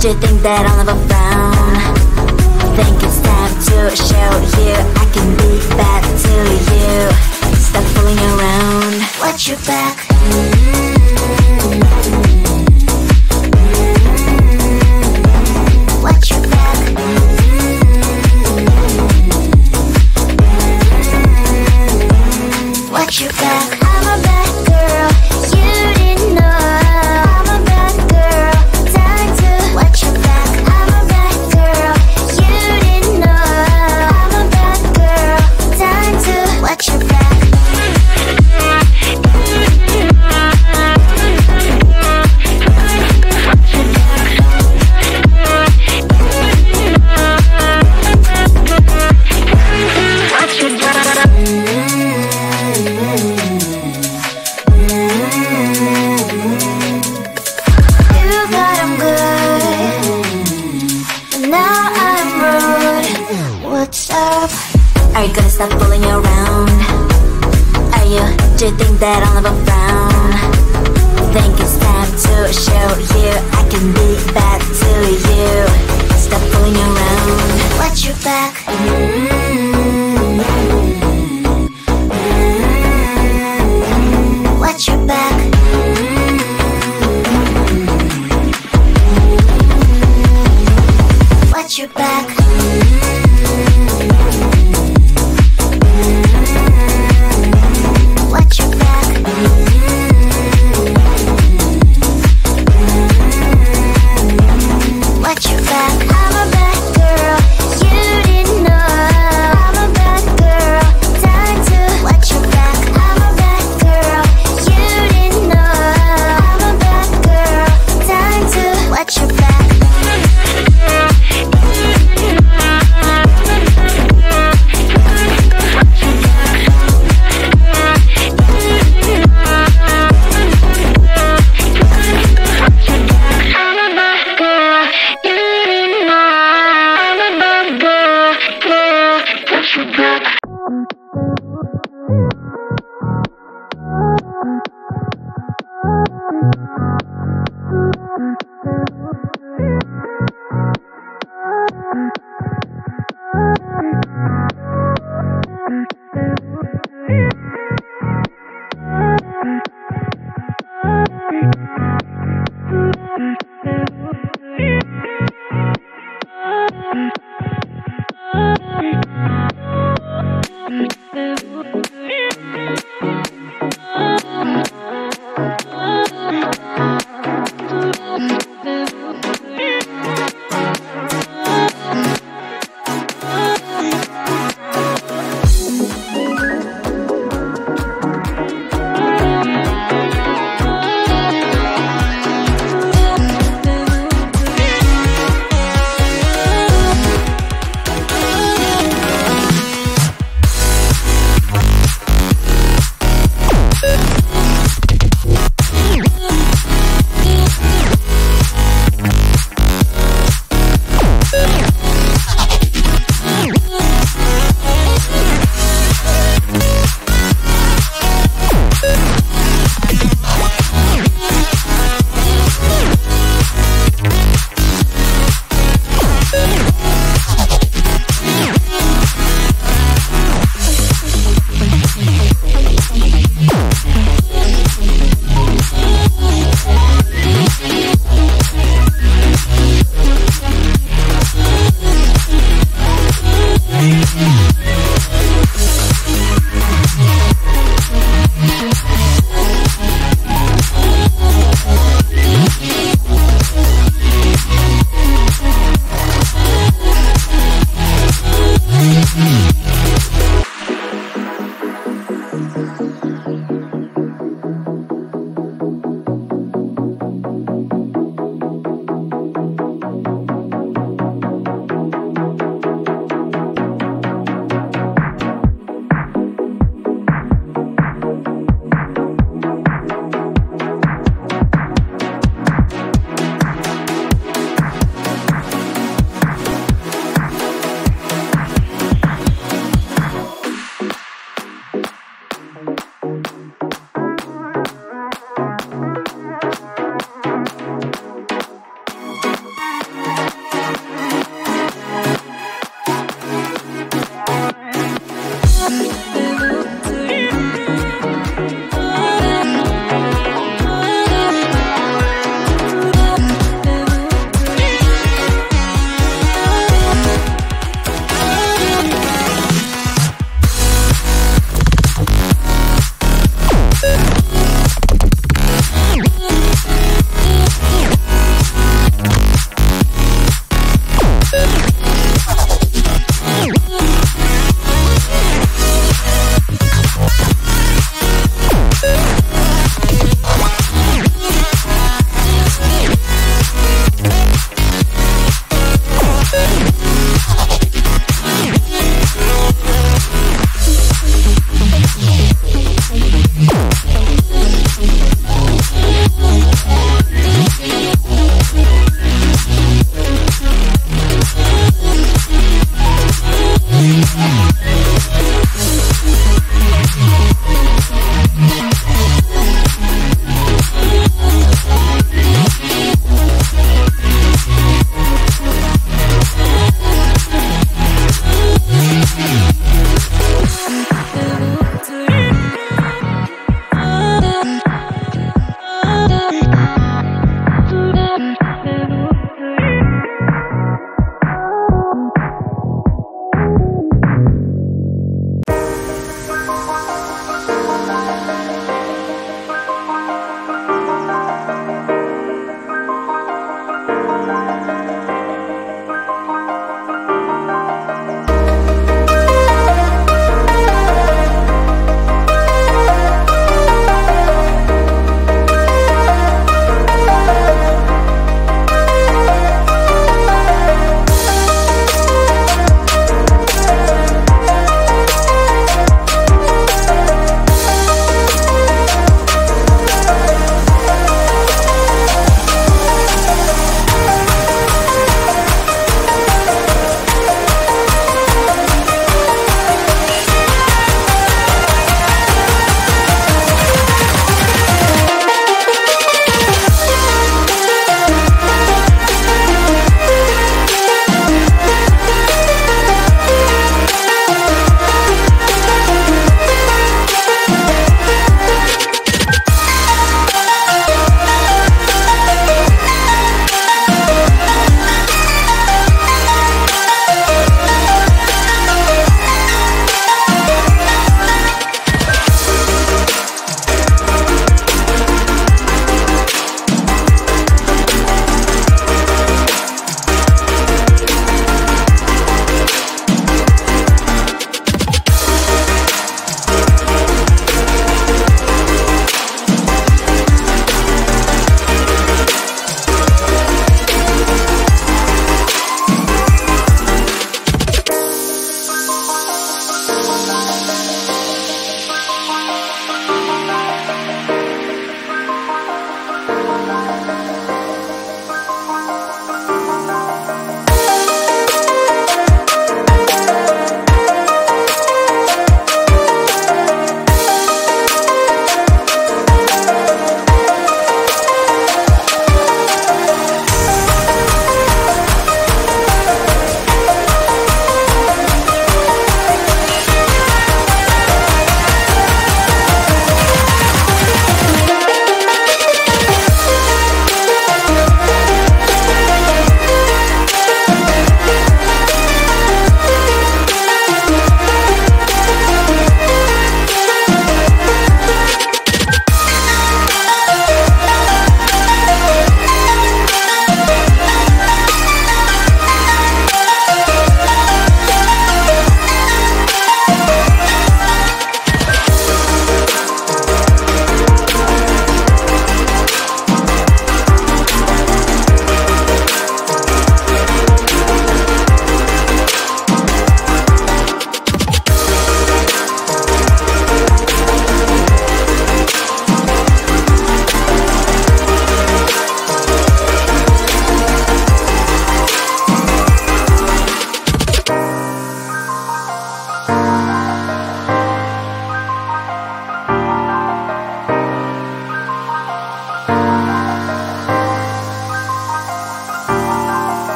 Do you think that I'll never frown? Think it's time to show you I can be bad to you. Stop fooling around. Watch your back. Watch your back. Watch your back. I'm a bad girl. You didn't know. I'm a bad girl. Time to watch your back. I'm a bad girl. You didn't know. I'm a bad girl. Time to watch your back. Are you gonna stop fooling around? Are you? Do you think that I'll never frown? Think it's time to show you I can be bad to you. Stop fooling around. Watch your back. Watch your back. Watch your back. Watch your back. Watch your back. I'm a bad girl. You didn't know. I'm a bad girl. Time to watch your back. I'm a bad girl. You didn't know. I'm a bad girl. Time to watch your back.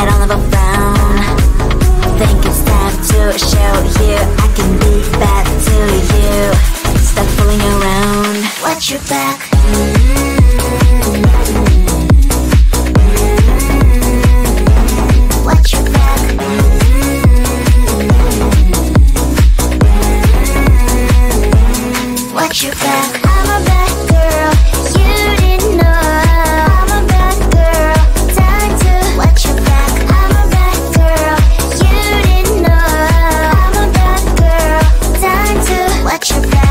that I'll never frown. Think it's time to show you I can be bad to you. Stop fooling around. Watch your back. Watch your back. Watch your back. I'm a bad girl, you didn't know. I'm a bad girl, time to watch your back. I'm a bad girl, you didn't know. I'm a bad girl, time to watch your back.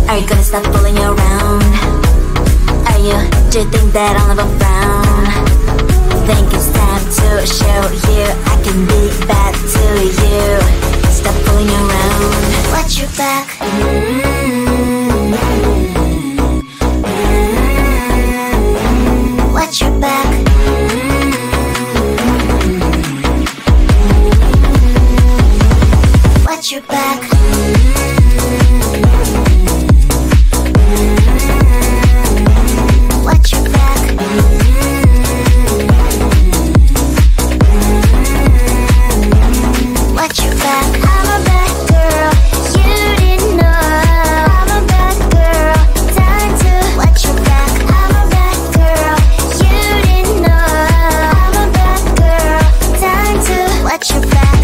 Are you gonna stop fooling around? Do you think that I'll never frown? Think it's time to show you I can be bad to you. Stop fooling around. Watch your back. Watch your back. Watch your back. Watch your back. Watch your back. I'm a bad girl, you didn't know. I'm a bad girl, time to watch your back. I'm a bad girl, you didn't know. I'm a bad girl, time to watch your back.